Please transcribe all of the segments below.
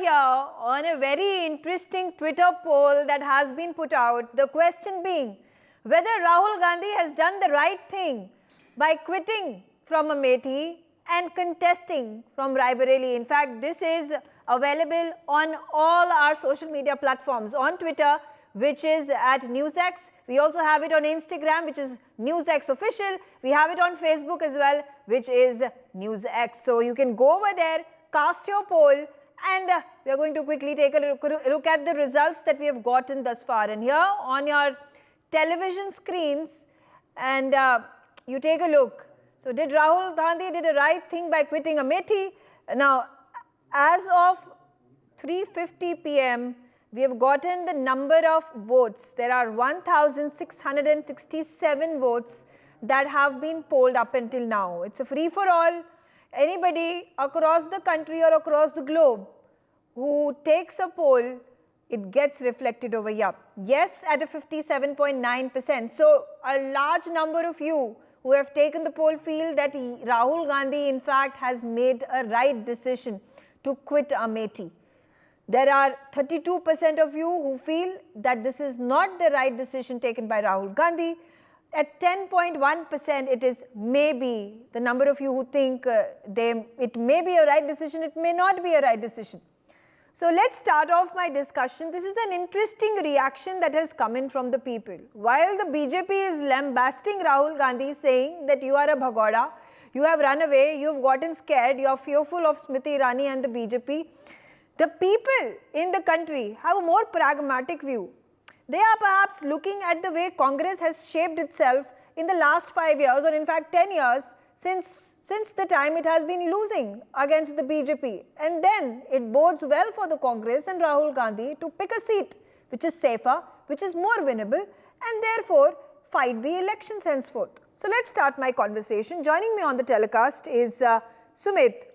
here on a very interesting Twitter poll that has been put out. The question being whether Rahul Gandhi has done the right thing by quitting from Amethi and contesting from Raebareli. In fact, this is available on all our social media platforms, on Twitter, which is at NewsX. We also have it on Instagram, which is NewsX Official. We have it on Facebook as well, which is NewsX. So you can go over there, cast your poll, and we are going to quickly take a look at the results that we have gotten thus far. And here on your television screens, and you take a look. So did Rahul Gandhi did the right thing by quitting Amethi? Now, as of 3:50 p.m., we have gotten the number of votes. There are 1,667 votes that have been polled up until now. It's a free-for-all. Anybody across the country or across the globe who takes a poll, it gets reflected over here. Yes, at a 57.9%. So a large number of you who have taken the poll feel that Rahul Gandhi, in fact, has made a right decision to quit Amethi. There are 32% of you who feel that this is not the right decision taken by Rahul Gandhi. At 10.1%, it is maybe. The number of you who think it may be a right decision, it may not be a right decision. So let's start off my discussion. This is an interesting reaction that has come in from the people. While the BJP is lambasting Rahul Gandhi, saying that you are a bhagoda, you have run away, you have gotten scared, you are fearful of Smriti Irani and the BJP, the people in the country have a more pragmatic view. They are perhaps looking at the way Congress has shaped itself in the last 5 years, or in fact 10 years, since the time it has been losing against the BJP. And then it bodes well for the Congress and Rahul Gandhi to pick a seat which is safer, which is more winnable, and therefore fight the elections henceforth. So let's start my conversation. Joining me on the telecast is Sumit.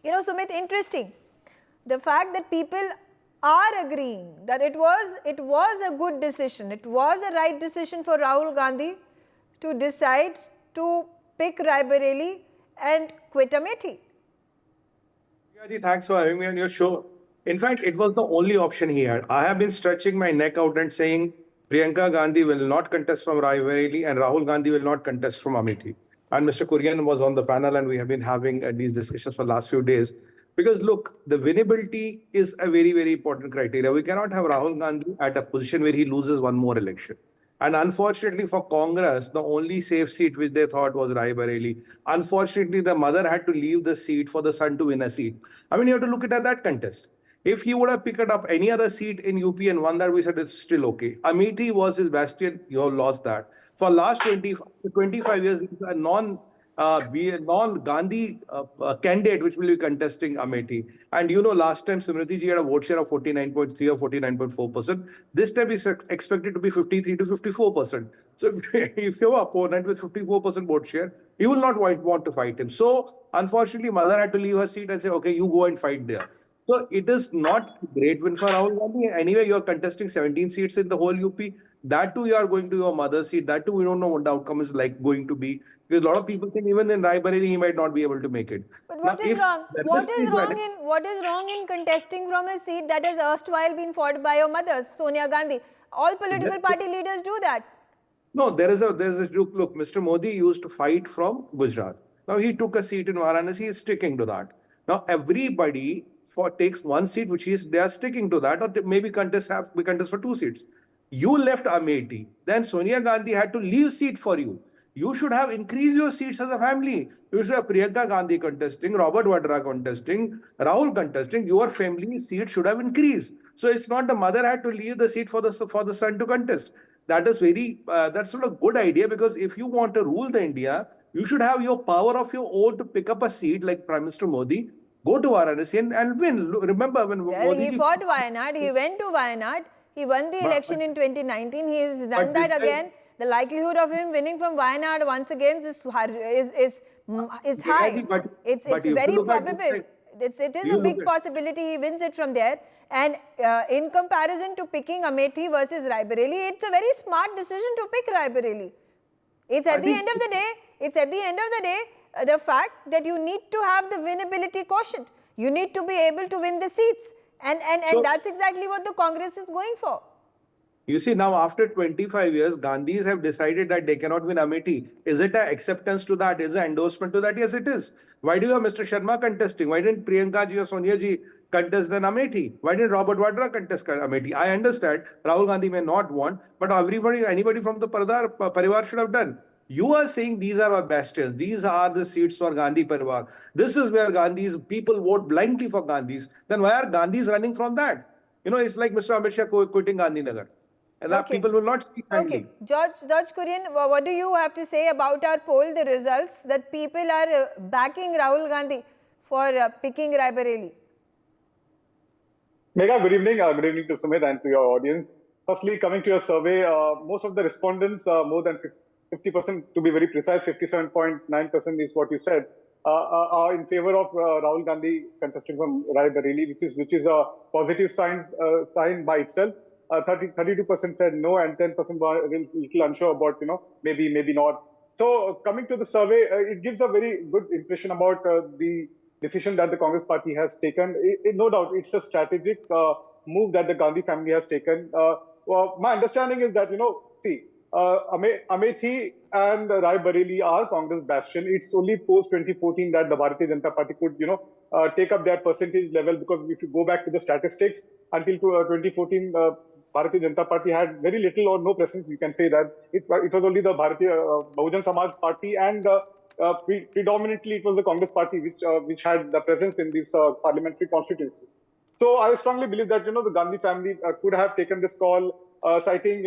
You know, Sumit, interesting. The fact that people are agreeing that it was a good decision, it was a right decision for Rahul Gandhi to decide to pick Raebareli and quit Amethi. Priyaji, thanks for having me on your show. In fact, it was the only option he had. I have been stretching my neck out and saying Priyanka Gandhi will not contest from Raebareli and Rahul Gandhi will not contest from Amethi. And Mr. Kurian was on the panel and we have been having these discussions for the last few days. Because look, the winnability is a very, very important criteria. We cannot have Rahul Gandhi at a position where he loses one more election. And unfortunately for Congress, the only safe seat which they thought was Raebareli. Unfortunately, the mother had to leave the seat for the son to win a seat. I mean, you have to look at that contest. If he would have picked up any other seat in UP and won that, we said it's still okay. Amethi was his bastion. You have lost that. For last 25 years, he's a non-Gandhi candidate which will be contesting Amethi. And you know, last time Smriti ji had a vote share of 49.3 or 49.4%. This time is expected to be 53 to 54%. So if your opponent with 54% vote share, you will not want to fight him. So unfortunately, mother had to leave her seat and say, okay, you go and fight there. So it is not a great win for Rahul Gandhi. Anyway, you are contesting 17 seats in the whole UP. That too, you are going to your mother's seat. That too, we don't know what the outcome is like going to be. Because a lot of people think even in Raebareli, he might not be able to make it. But what is wrong? What is wrong in contesting from a seat that has erstwhile been fought by your mother, Sonia Gandhi? All political party leaders do that. No, there is a look. Mr. Modi used to fight from Gujarat. Now he took a seat in Varanasi. He is sticking to that. Now everybody takes one seat, which they are sticking to that, or maybe contest for 2 seats. You left Amethi, then Sonia Gandhi had to leave seat for you. You should have increased your seats as a family. You should have Priyanka Gandhi contesting, Robert Vadra contesting, Rahul contesting. Your family seat should have increased. So it's not the mother had to leave the seat for the son to contest. That is that's not a good idea, because if you want to rule the India, you should have your power of your own to pick up a seat like Prime Minister Modi. Go to Varanasi and win. Remember when Modi he fought Wayanad, he went to Wayanad, he won the election in 2019, he has done that again. The likelihood of him winning from Wayanad once again is high. It's very probable. It is a big possibility he wins it from there. And in comparison to picking Amethi versus Raebareli, it's a very smart decision to pick Raebareli. It's at the end of the day, the fact that you need to have the winnability quotient. You need to be able to win the seats. And So- that's exactly what the Congress is going for. You see, now after 25 years, Gandhis have decided that they cannot win Amethi. Is it an acceptance to that? Is it an endorsement to that? Yes, it is. Why do you have Mr. Sharma contesting? Why didn't Priyanka ji or Sonia ji contest then Amethi? Why didn't Robert Vadra contest Amethi? I understand Rahul Gandhi may not want, but anybody from the Parivar should have done. You are saying these are our bastions. These are the seats for Gandhi Parivar. This is where Gandhi's people vote blindly for Gandhis. Then why are Gandhis running from that? You know, it's like Mr. Amit Shah quitting Gandhinagar. And that Okay. people will not speak kindly. Okay, George Kurian, what do you have to say about our poll, the results that people are backing Rahul Gandhi for picking Raebareli? Megha, good evening. Good evening to Sumit and to your audience. Firstly, coming to your survey, most of the respondents, more than 50%, to be very precise, 57.9% is what you said, are in favor of Rahul Gandhi contesting from Raebareli, which is a positive sign by itself. 32% said no, and 10% were a little unsure about, maybe not. So coming to the survey, it gives a very good impression about the decision that the Congress party has taken. No doubt, it's a strategic move that the Gandhi family has taken. Well, my understanding is that, Amethi and Raebareli are Congress bastion. It's only post 2014 that the Bharatiya Janata Party could, take up their percentage level, because if you go back to the statistics, until 2014, Bharatiya Janata Party had very little or no presence. You can say that it was only the Bharatiya Bahujan Samaj Party, and predominantly it was the Congress Party which had the presence in these parliamentary constituencies. So I strongly believe that the Gandhi family could have taken this call, citing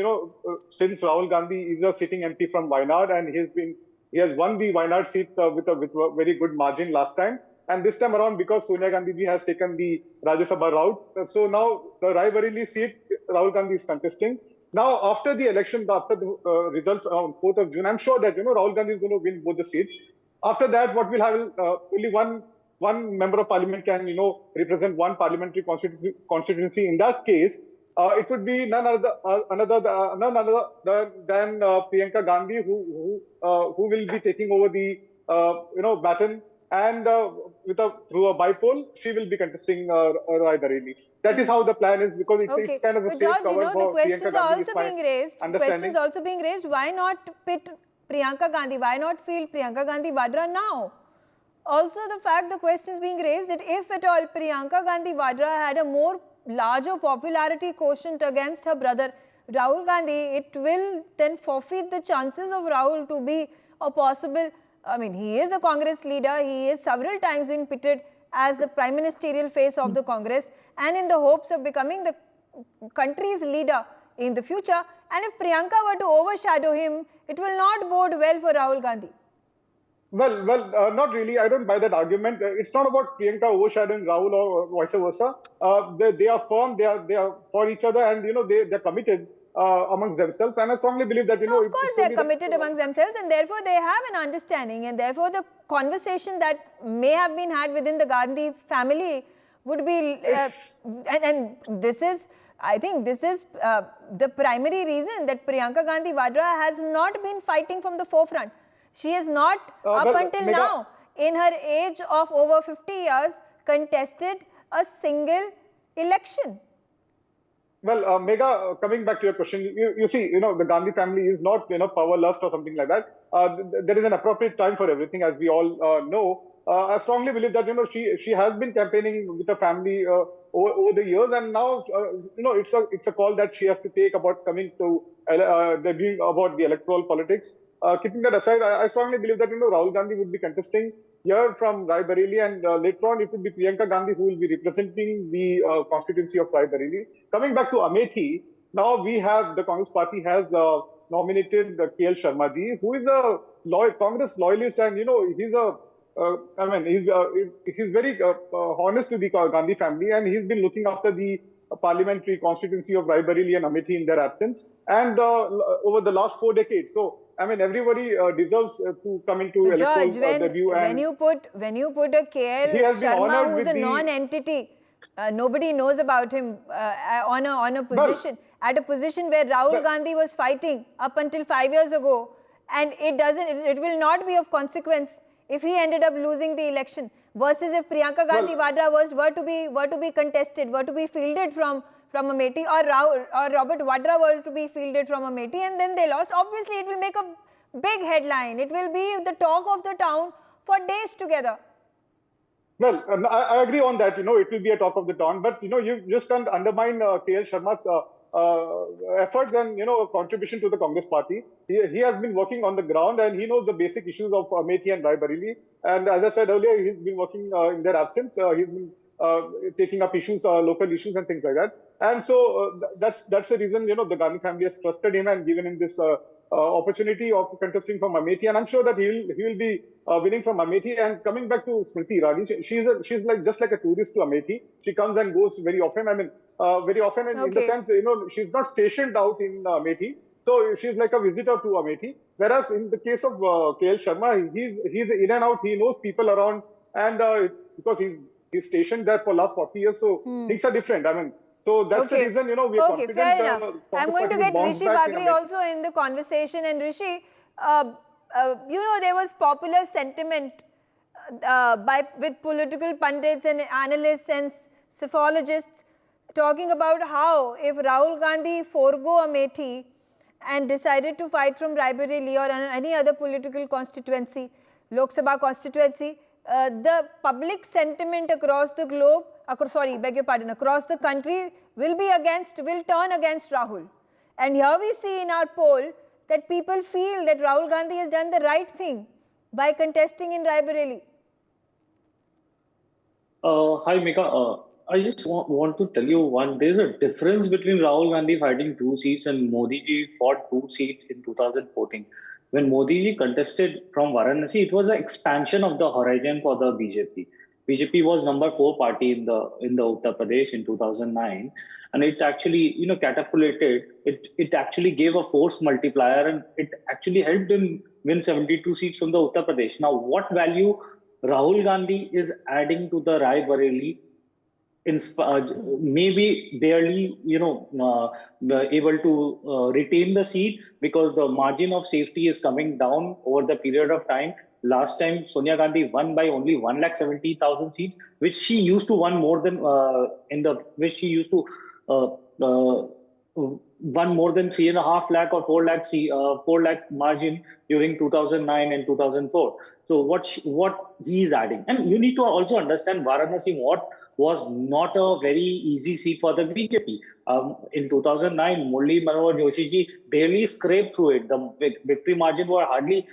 since Rahul Gandhi is a sitting MP from Wayanad, and he has won the Wayanad seat with a very good margin last time. And this time around, because Sonia Gandhi ji has taken the Rajya Sabha route, so now the Raebareli seat, Rahul Gandhi is contesting. Now, after the election, after the results on 4th of June, I'm sure that Rahul Gandhi is going to win both the seats. After that, what we'll have only one member of parliament can represent one parliamentary constituency. In that case, it would be none other than Priyanka Gandhi, who will be taking over the baton. And through a bipoll, she will be contesting Raebareli. That is how the plan is, because it's kind of a But safe George, cover the for questions Priyanka are Gandhi. also being raised. Questions also being raised. Why not pit Priyanka Gandhi? Why not field Priyanka Gandhi Vadra now? Also, the questions being raised that if at all Priyanka Gandhi Vadra had a more larger popularity quotient against her brother Rahul Gandhi, it will then forfeit the chances of Rahul to be a possible. I mean, he is a Congress leader. He is several times been pitted as the prime ministerial face of the Congress, and in the hopes of becoming the country's leader in the future. And if Priyanka were to overshadow him, it will not bode well for Rahul Gandhi. Well, not really. I don't buy that argument. It's not about Priyanka overshadowing Rahul or vice versa. They are firm. They are for each other, and they're committed amongst themselves. And I strongly believe that No, of course, they're committed amongst themselves, and therefore they have an understanding, and therefore the conversation that may have been had within the Gandhi family would be, and this is, I think, this is the primary reason that Priyanka Gandhi Vadra has not been fighting from the forefront. She has not, up until now, in her age of over 50 years, contested a single election. Well, Megha, coming back to your question, you see, the Gandhi family is not, power lust or something like that. There is an appropriate time for everything, as we all know. I strongly believe that, she has been campaigning with the family over the years, and now, it's a call that she has to take about coming to debuting about the electoral politics. Keeping that aside, I strongly believe that, Rahul Gandhi would be contesting here from Raebareli, and later on it will be Priyanka Gandhi who will be representing the constituency of Raebareli. Coming back to Amethi, now the Congress party has nominated KL Sharma ji, who is a Congress loyalist, and he's very honest to the Gandhi family, and he's been looking after the parliamentary constituency of Raebareli and Amethi in their absence, and over the last 4 decades. So, everybody deserves to come into electoral debut. When you put a KL Sharma, who's a non-entity, nobody knows about him on a position, at a position where Rahul Gandhi was fighting up until 5 years ago, and it will not be of consequence if he ended up losing the election. versus if Priyanka Gandhi Vadra were to be contested, were to be fielded from Amethi, or Robert Vadra was to be fielded from Amethi, and then they lost. Obviously, it will make a big headline. It will be the talk of the town for days together. Well, I agree on that. It will be a talk of the town, but you just can't undermine KL Sharma's efforts and contribution to the Congress party. He has been working on the ground and he knows the basic issues of Amethi and Raebareli. And as I said earlier, he's been working in their absence. He's been taking up issues, local issues and things like that. And so that's the reason the Gandhi family has trusted him and given him this opportunity of contesting from Amethi, and I'm sure that he will be winning from Amethi. And coming back to Smriti Irani, she's like just like a tourist to Amethi. She comes and goes very often. I mean, very often in the sense she's not stationed out in Amethi, so she's like a visitor to Amethi. Whereas in the case of KL Sharma, he's in and out. He knows people around, and because he's stationed there for last 40 years, so things are different. I mean. So that's the reason, we are confident. Fair enough. I'm going to get Rishi Bagri also in the conversation. And Rishi, there was popular sentiment with political pundits and analysts and psephologists talking about how if Rahul Gandhi forego Amethi and decided to fight from Raebareli or any other political constituency, Lok Sabha constituency, the public sentiment across the globe, across the country will turn against Rahul. And here we see in our poll that people feel that Rahul Gandhi has done the right thing by contesting in Raebareli. Hi, Mika. I just want to tell you there's a difference between Rahul Gandhi fighting 2 seats and Modi ji fought 2 seats in 2014. When Modi ji contested from Varanasi, it was an expansion of the horizon for the BJP. BJP was number 4 party in the Uttar Pradesh in 2009, and it actually catapulted. It actually gave a force multiplier, and it actually helped him win 72 seats from the Uttar Pradesh. Now, what value Rahul Gandhi is adding to the Raebareli? Maybe barely, able to retain the seat because the margin of safety is coming down over the period of time. Last time, Sonia Gandhi won by only 170,000 seats, which she used to won more than won more than 3.5 lakh or 4 lakh margin during 2009 and 2004. So what he is adding, and you need to also understand Varanasi was not a very easy seat for the BJP. In 2009, Murli Manohar Joshi ji barely scraped through it. The victory margin were hardly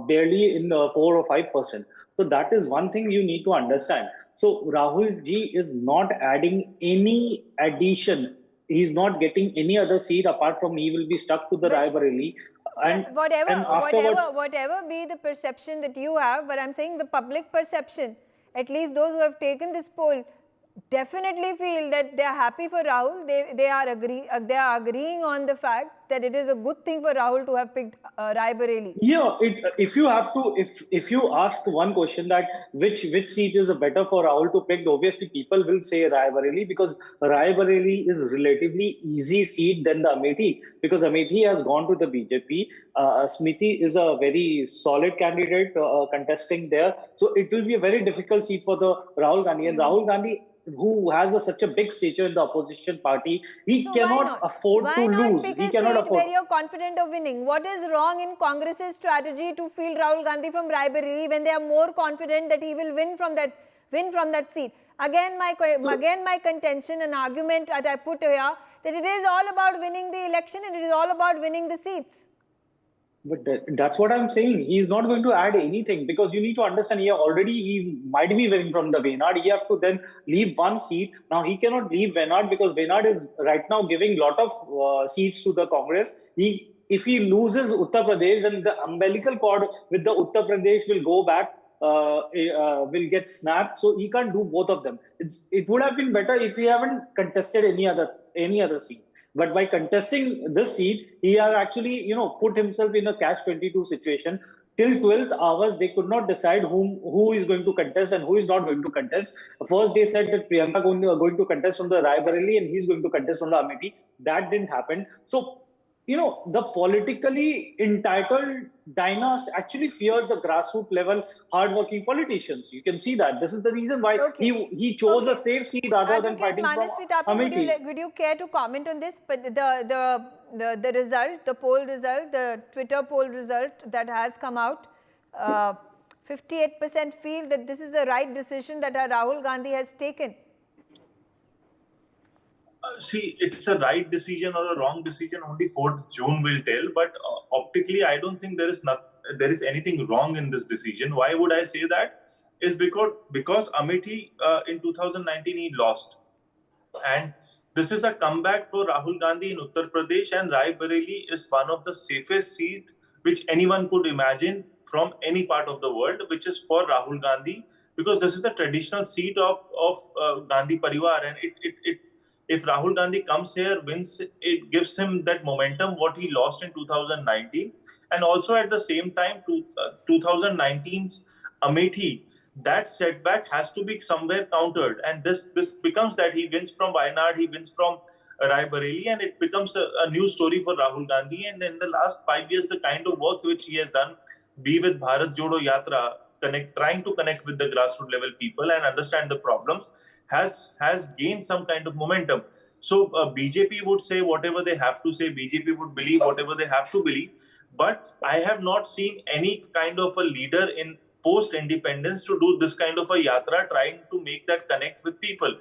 barely in 4 or 5%. So that is one thing you need to understand. So Rahul ji is not adding any addition. He's not getting any other seat apart from he will be stuck to the Raebareli. And whatever be the perception that you have, but I'm saying the public perception, at least those who have taken this poll, definitely feel that they are happy for Rahul. They are agreeing on the fact that it is a good thing for Rahul to have picked Raebareli. Yeah, if you ask one question that which seat is better for Rahul to pick, obviously people will say Raebareli, because Raebareli is relatively easy seat than the Amethi, because Amethi has gone to the BJP. Smriti is a very solid candidate contesting there, so it will be a very difficult seat for the Rahul Gandhi. And Rahul Gandhi, who has such a big stature in the opposition party, he cannot afford to lose. He cannot afford. Where you're confident of winning. What is wrong in Congress's strategy to field Rahul Gandhi from Raebareli when they are more confident that he will win from that seat? Again, my contention and argument that I put here, that it is all about winning the election and it is all about winning the seats. But that's what I'm saying. He is not going to add anything, because you need to understand he might be winning from the Wayanad. He have to then leave one seat. Now he cannot leave Wayanad because Wayanad is right now giving lot of seats to the Congress. If he loses Uttar Pradesh, then the umbilical cord with the Uttar Pradesh will go back, will get snapped. So he can't do both of them. It would have been better if he haven't contested any other seat. But by contesting this seat, he has actually, put himself in a catch-22 situation. Till 12th hours, they could not decide who is going to contest and who is not going to contest. First, they said that Priyanka is going to contest from the Raebareli and he's going to contest from the Amethi. That didn't happen. So the politically entitled dynast actually feared the grassroots level hardworking politicians. You can see that. This is the reason why he chose a safe seat rather than fighting Manas from Vithappi, Amethi. would you care to comment on this? But the result, the poll result, the Twitter poll result that has come out, 58% feel that this is the right decision that Rahul Gandhi has taken. See, it's a right decision or a wrong decision. Only 4th June will tell. But optically, I don't think there is anything wrong in this decision. Why would I say that? Is because Amethi in 2019 he lost, and this is a comeback for Rahul Gandhi in Uttar Pradesh, and Rai Bareli is one of the safest seats which anyone could imagine from any part of the world, which is for Rahul Gandhi, because this is the traditional seat of Gandhi Parivar, and if Rahul Gandhi comes here, wins, it gives him that momentum what he lost in 2019. And also at the same time, 2019's Amethi, that setback has to be somewhere countered. And this becomes that he wins from Wayanad, he wins from Rai Bareli, and it becomes a new story for Rahul Gandhi. And in the last 5 years, the kind of work which he has done, be with Bharat Jodo Yatra, trying to connect with the grassroots level people and understand the problems, has gained some kind of momentum. So BJP would say whatever they have to say, BJP would believe whatever they have to believe, but I have not seen any kind of a leader in post-independence to do this kind of a yatra, trying to make that connect with people.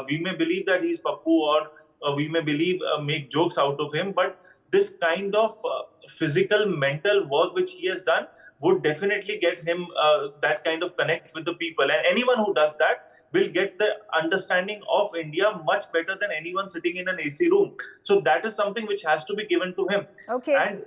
We may believe that he's Pappu, or we may believe make jokes out of him, but this kind of physical, mental work which he has done would definitely get him that kind of connect with the people. And anyone who does that will get the understanding of India much better than anyone sitting in an AC room. So that is something which has to be given to him. Okay. And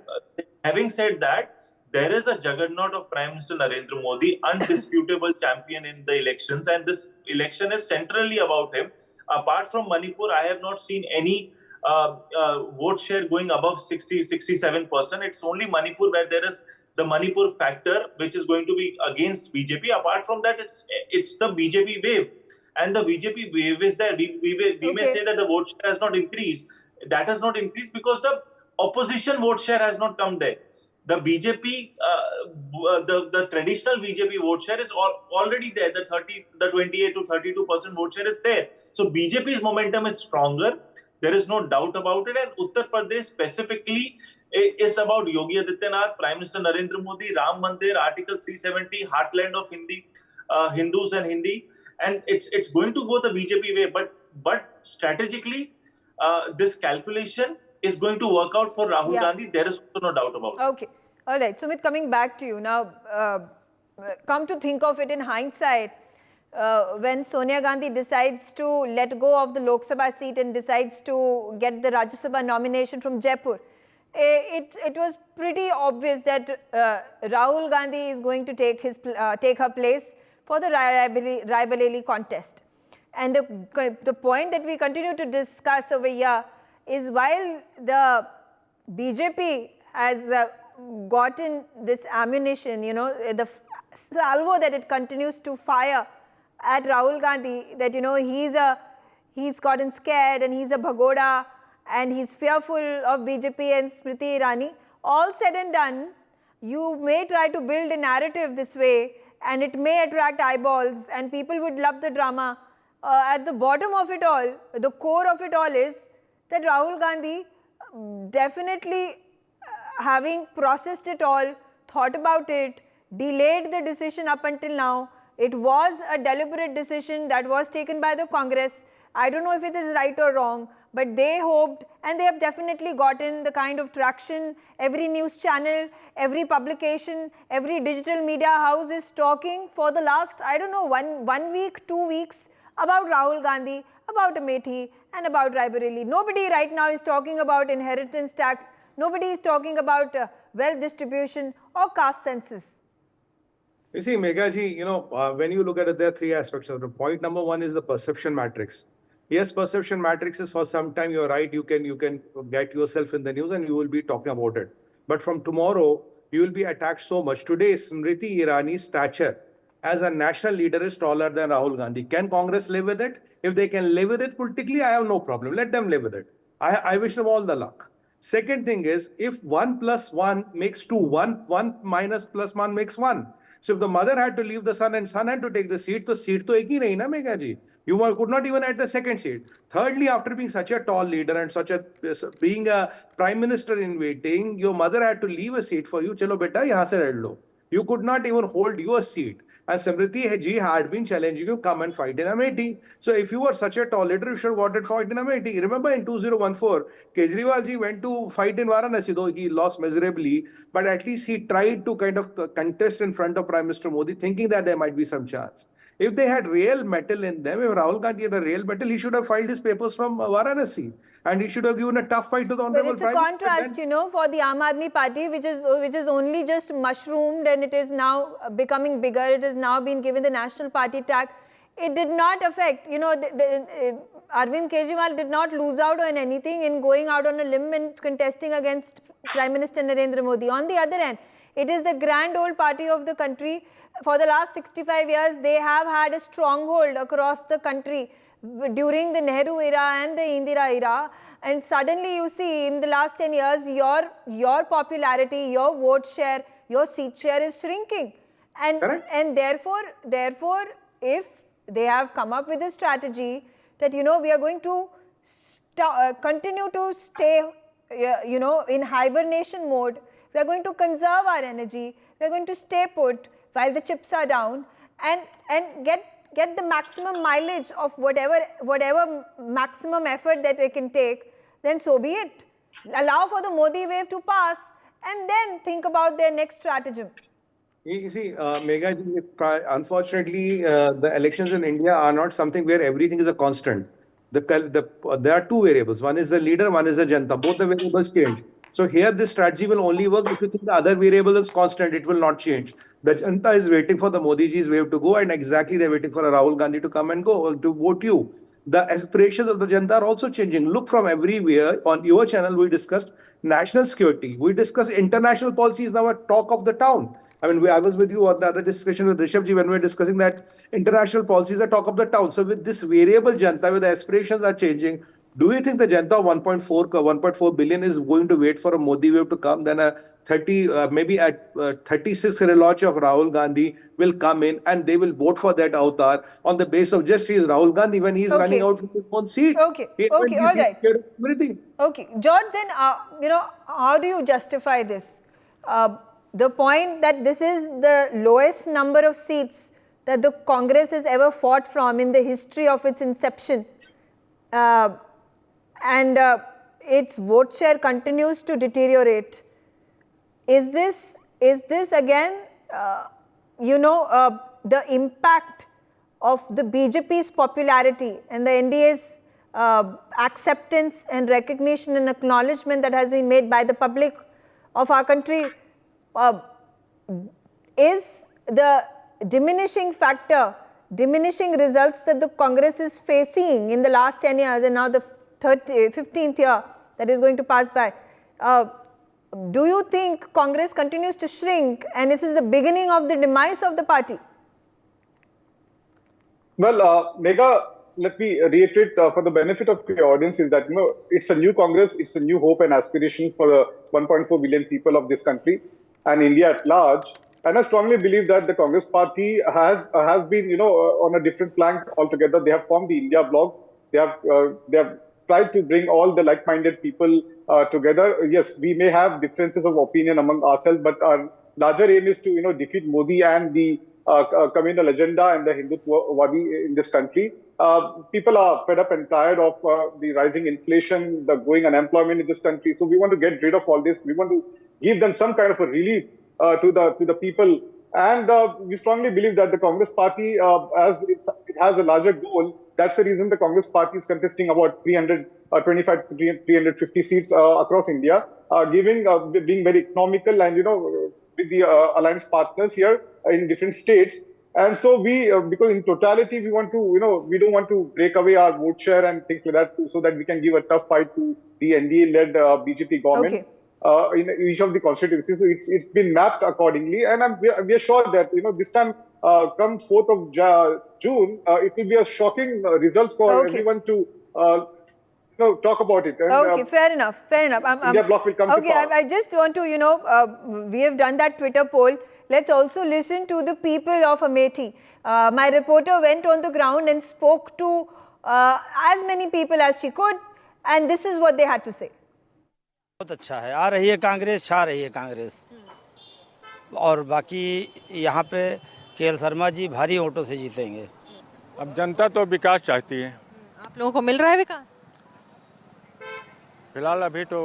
having said that, there is a juggernaut of Prime Minister Narendra Modi, undisputable champion in the elections, and this election is centrally about him. Apart from Manipur, I have not seen any vote share going above 67%. It's only Manipur where there is the Manipur factor, which is going to be against BJP. Apart from that, it's the BJP wave. And the BJP wave is there. We may say that the vote share has not increased. That has not increased because the opposition vote share has not come there. The BJP, the traditional BJP vote share is already there. The 28 to 32% vote share is there. So BJP's momentum is stronger. There is no doubt about it. And Uttar Pradesh specifically is about Yogi Adityanath, Prime Minister Narendra Modi, Ram Mandir, Article 370, heartland of Hindus and Hindi. And it's going to go the BJP way. But strategically, this calculation is going to work out for Rahul Gandhi. There is also no doubt about it. Okay. All right. Sumit, coming back to you. Now, come to think of it in hindsight, when Sonia Gandhi decides to let go of the Lok Sabha seat and decides to get the Rajya Sabha nomination from Jaipur, it was pretty obvious that Rahul Gandhi is going to take her place for the Rai Bareli contest. And the point that we continue to discuss over here is, while the BJP has gotten this ammunition, the salvo that it continues to fire at Rahul Gandhi, that he's gotten scared and he's a bhagoda and he's fearful of BJP and Smriti Irani. All said and done, you may try to build a narrative this way and it may attract eyeballs and people would love the drama. At the bottom of it all, the core of it all is that Rahul Gandhi, definitely having processed it all, thought about it, delayed the decision up until now. It was a deliberate decision that was taken by the Congress. I don't know if it is right or wrong, but they hoped, and they have definitely gotten the kind of traction. Every news channel, every publication, every digital media house is talking for the last, I don't know, one week, 2 weeks about Rahul Gandhi, about Amethi and about Rai Bareli. Nobody right now is talking about inheritance tax. Nobody is talking about wealth distribution or caste census. You see, Meghaji, when you look at it, there are three aspects of it. Point number one is the perception matrix. Yes, perception matrix is for some time, you're right, you can get yourself in the news and you will be talking about it. But from tomorrow, you will be attacked so much. Today, Smriti Irani's stature as a national leader is taller than Rahul Gandhi. Can Congress live with it? If they can live with it politically, I have no problem. Let them live with it. I wish them all the luck. Second thing is, if 1 plus 1 makes 2, 1 minus plus 1 makes 1. So if the mother had to leave the son and son had to take the seat, तो seat तो एक ही रही ना मेघा जी. You could not even add the second seat. Thirdly, after being such a tall leader and being a prime minister in waiting, your mother had to leave a seat for you. चलो बेटा यहाँ से लड़ लो. You could not even hold your seat. And Samriti ji had been challenging you, come and fight in Amethi. So if you were such a tall leader, you should have wanted fight in Amethi. Remember in 2014, Kejriwal ji went to fight in Varanasi, though he lost miserably. But at least he tried to kind of contest in front of Prime Minister Modi, thinking that there might be some chance. If they had real metal in them, if Rahul Gandhi had the real metal, he should have filed his papers from Varanasi. And he should have given a tough fight to the But Honorable it's a Prime Minister. contrast, you know, for the Aam Aadmi Party, which is only just mushroomed and it is now becoming bigger. It has now been given the National Party tag. It did not affect, you know, Arvind Kejriwal did not lose out on anything in going out on a limb and contesting against Prime Minister Narendra Modi. On the other hand, it is the grand old party of the country. For the last 65 years, they have had a stronghold across the country during the Nehru era and the Indira era. And suddenly you see in the last 10 years, your popularity, your vote share, your seat share is shrinking. And therefore, if they have come up with a strategy that, you know, we are going to continue to stay, you know, in hibernation mode, we are going to conserve our energy, we are going to stay put while the chips are down and get the maximum mileage of whatever maximum effort that they can take, then so be it. Allow for the Modi wave to pass and then think about their next stratagem. You see, Megha ji, unfortunately, the elections in India are not something where everything is a constant. There are two variables. One is the leader, one is the Janta. Both the variables change. So here, this strategy will only work if you think the other variable is constant. It will not change. The Janta is waiting for the Modi ji's wave to go, and exactly they're waiting for a Rahul Gandhi to come and go to vote you. The aspirations of the Janta are also changing. Look from everywhere. On your channel, we discussed national security. We discussed international policy is now a talk of the town. I mean, I was with you on the other discussion with Rishabh ji when we were discussing that international policies are talk of the town. So with this variable Janta, where the aspirations are changing, do you think the Janta of 1.4 billion is going to wait for a Modi wave to come? Then a 36 relaunch of Rahul Gandhi will come in and they will vote for that avatar on the basis of just he's Rahul Gandhi when he's running out from his own seat. Okay, all right. Everything. Okay, George, then, you know, how do you justify this? The point that this is the lowest number of seats that the Congress has ever fought from in the history of its inception. And its vote share continues to deteriorate. Is this again, you know, the impact of the BJP's popularity and the NDA's acceptance and recognition and acknowledgement that has been made by the public of our country? Is the diminishing factor, diminishing results that the Congress is facing in the last 10 years and now the 15th year that is going to pass by, do you think Congress continues to shrink and this is the beginning of the demise of the party? Well, Megha, let me reiterate for the benefit of your audience is that, you know, it's a new Congress, it's a new hope and aspiration for the 1.4 billion people of this country and India at large. And I strongly believe that the Congress party has been, you know, on a different plank altogether. They have formed the India bloc. They have tried to bring all the like-minded people together. Yes, we may have differences of opinion among ourselves, but our larger aim is to, you know, defeat Modi and the communal agenda and the Hindutwadi in this country. People are fed up and tired of the rising inflation, the growing unemployment in this country. So we want to get rid of all this. We want to give them some kind of a relief to the people. And we strongly believe that the Congress party, as it has a larger goal, that's the reason the Congress party is contesting about 325 to 350 seats across India, being very economical and, you know, with the alliance partners here in different states. And so we, because in totality, we want to, you know, we don't want to break away our vote share and things like that so that we can give a tough fight to the NDA-led BJP government. Okay. In each of the constituencies. So it's been mapped accordingly. And we are sure that, you know, this time, come 4th of June, it will be a shocking results for everyone to No, talk about it. And, Okay, fair enough. Fair enough. India bloc will come to okay, power. I just want to, we have done that Twitter poll. Let's also listen to the people of Amethi. My reporter went on the ground and spoke to as many people as she could, and this is what they had to say. बहुत अच्छा है, आ रही है कांग्रेस, छा रही है कांग्रेस। और बाकी यहाँ पे केएल शर्मा जी भारी वोटों से जीतेंगे। अब जनता तो विकास चाहती है। आप लोगों को मिल रहा है विकास? फिलहाल अभी तो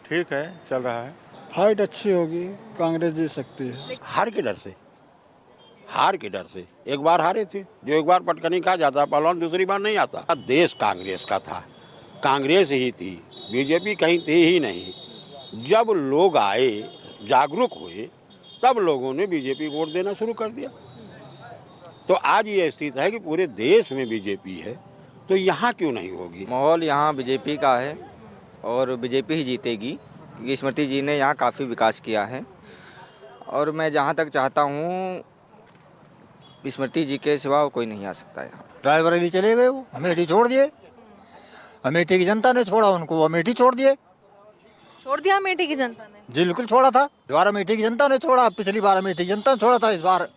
ठीक है, चल रहा है। फाइट अच्छी होगी, कांग्रेस जीत सकती है। हार के डर से, हार के डर से। एक बार हारे थे, जो एक बार पटकनी खा जाता पहलवान दूसरी बार नहीं आता। देश कांग्रेस का था, कांग्रेस ही थी, बीजेपी कहीं थी ही नहीं। जब लोग आए, जागरूक हुए, तब लोगों ने बीजेपी को वोट देना शुरू कर दिया। तो आज ये स्थिति है कि पूरे देश में बीजेपी है, तो यहाँ क्यों नहीं होगी? माहौल यहाँ बीजेपी का है और बीजेपी ही जीतेगी, क्योंकि स्मृति जी ने यहाँ काफ़ी विकास किया है। और मैं जहाँ तक चाहता हूँ, स्मृति जी के सिवा कोई नहीं आ सकता यहाँ। रायबरेली चले गए, वो अमेठी छोड़ दिए। अमेठी की जनता ने छोड़ा उनको, वो अमेठी छोड़ दिए। छोड़ दिया अमेठी की जनता ने? जी बिल्कुल छोड़ा था। द्वारा अमेठी की जनता ने छोड़ा, पिछली बार अमेठी की जनता ने छोड़ा था, इस बार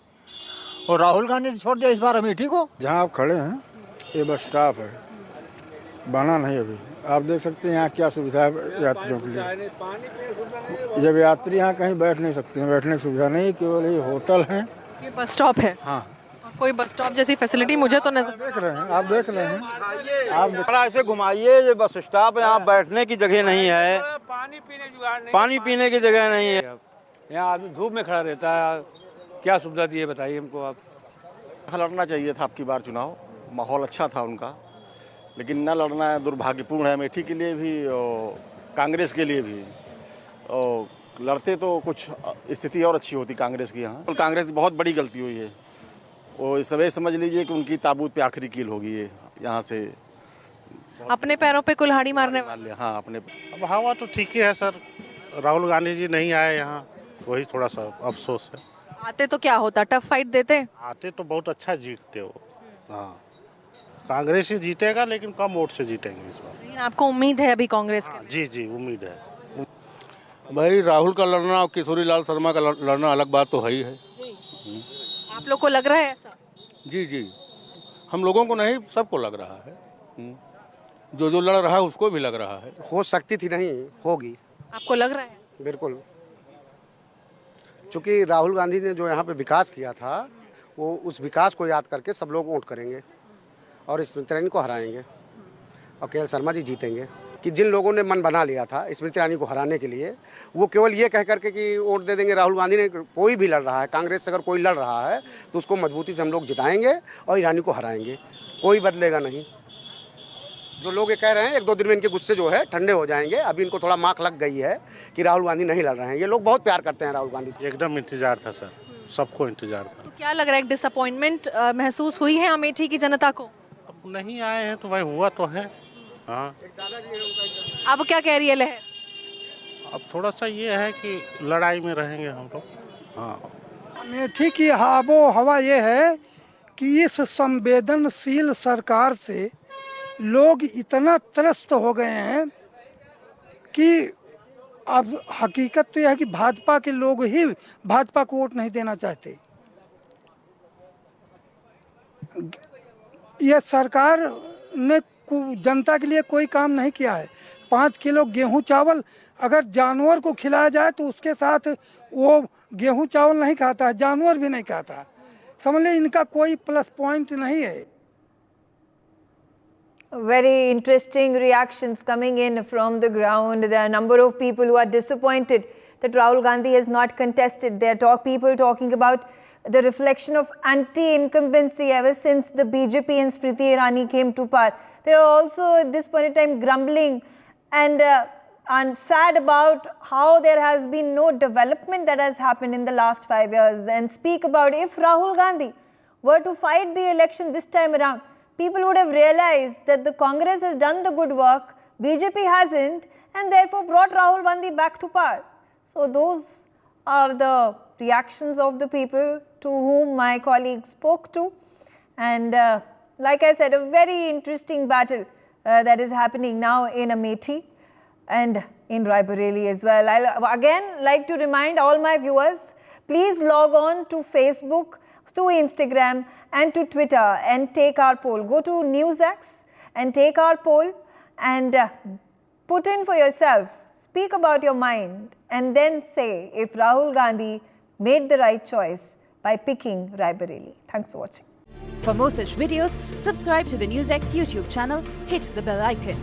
और राहुल गांधी ने छोड़ दिया इस बार अमेठी को। जहाँ आप खड़े हैं ये बस स्टॉप है, बना नहीं अभी। आप देख सकते हैं यहाँ क्या सुविधा है यात्रियों के लिए। जब यात्री यहाँ कहीं बैठ नहीं सकते हैं, बैठने की सुविधा नहीं, केवल ये होटल है। ये बस स्टॉप है? हाँ, कोई बस स्टॉप जैसी फैसिलिटी मुझे तो नजर देख रहे हैं, आप देख रहे हैं। आप थोड़ा ऐसे घुमाइए, ये बस स्टॉप है, यहाँ बैठने की जगह नहीं है, पानी पीने की जगह नहीं है। यहाँ आदमी धूप में खड़ा रहता है, क्या सुविधा दी है बताइए हमको आप। लड़ना चाहिए था आपकी बार चुनाव, माहौल अच्छा था उनका, लेकिन न लड़ना है दुर्भाग्यपूर्ण है अमेठी के लिए भी और कांग्रेस के लिए भी। और लड़ते तो कुछ स्थिति और अच्छी होती कांग्रेस की यहाँ। कांग्रेस की बहुत बड़ी गलती हुई है, वो सभी समझ लीजिए कि उनकी ताबूत पे आखिरी कील होगी ये यहाँ से। अपने पैरों पे कुल्हाड़ी मारने वाले। हाँ, अपने। अब हवा तो ठीक ही है सर, राहुल गांधी जी नहीं आए यहाँ, वही थोड़ा सा अफसोस है। आते तो क्या होता, टफ फाइट देते? आते तो बहुत अच्छा जीतते हो। हाँ, कांग्रेस ही जीतेगा, लेकिन कम वोट से जीतेंगे इस बार। लेकिन आपको उम्मीद है अभी कांग्रेस के? जी जी, उम्मीद है। भाई राहुल का लड़ना और किशोरी लाल शर्मा का लड़ना अलग बात तो है ही है। आप लोग को लग रहा है ऐसा? जी जी, हम लोगों को नहीं, सबको लग रहा है। जो जो लड़ रहा है उसको भी लग रहा है। हो सकती थी, नहीं होगी। आपको लग रहा है? बिल्कुल, क्योंकि राहुल गांधी ने जो यहाँ पे विकास किया था, वो उस विकास को याद करके सब लोग वोट करेंगे और स्मृति ईरानी को हराएंगे और केएल शर्मा जी जीतेंगे। कि जिन लोगों ने मन बना लिया था स्मृति ईरानी को हराने के लिए, वो केवल ये कह करके कि वोट दे देंगे राहुल गांधी ने। कोई भी लड़ रहा है, कांग्रेस से अगर कोई लड़ रहा है तो उसको मजबूती से हम लोग जिताएंगे और ईरानी को हराएंगे, कोई बदलेगा नहीं। जो लोग ये कह रहे हैं, एक दो दिन में इनके गुस्से जो है ठंडे हो जाएंगे। अभी इनको थोड़ा मार्क लग गई है कि राहुल गांधी नहीं लड़ रहे हैं। ये लोग बहुत प्यार करते हैं राहुल गांधी से। एकदम इंतजार था सर, सबको इंतजार था। तो क्या लग रहा है, एक डिसअपॉइंटमेंट महसूस हुई है अमेठी की जनता को? अब नहीं आए हैं तो भाई हुआ तो है। हाँ, अब क्या कह रही है लहर? अब थोड़ा सा ये है कि लड़ाई में रहेंगे हम लोग। हाँ, अमेठी की आबो हवा ये है कि इस संवेदनशील सरकार से लोग इतना त्रस्त हो गए हैं कि अब हकीकत तो यह है कि भाजपा के लोग ही भाजपा को वोट नहीं देना चाहते। यह सरकार ने जनता के लिए कोई काम नहीं किया है। 5 किलो गेहूं चावल अगर जानवर को खिलाया जाए तो उसके साथ वो गेहूं चावल नहीं खाता है, जानवर भी नहीं खाता। समझ लीजिए इनका कोई प्लस पॉइंट नहीं है। Very interesting reactions coming in from the ground. There are a number of people who are disappointed that Rahul Gandhi has not contested. There are people talking about the reflection of anti-incumbency ever since the BJP and Smriti Irani came to power. They are also at this point in time grumbling and sad about how there has been no development that has happened in the last 5 years, and speak about if Rahul Gandhi were to fight the election this time around, people would have realized that the Congress has done the good work, BJP hasn't, and therefore brought Rahul Gandhi back to power. So those are the reactions of the people to whom my colleague spoke to. And like I said, a very interesting battle that is happening now in Amethi and in Raebareli as well. I'll again like to remind all my viewers, please log on to Facebook, to Instagram and to Twitter and take our poll. Go to NewsX and take our poll and put in for yourself, speak about your mind and then say if Rahul Gandhi made the right choice by picking Raebareli. Thanks for watching. For more such videos, subscribe to the NewsX YouTube channel, hit the bell icon.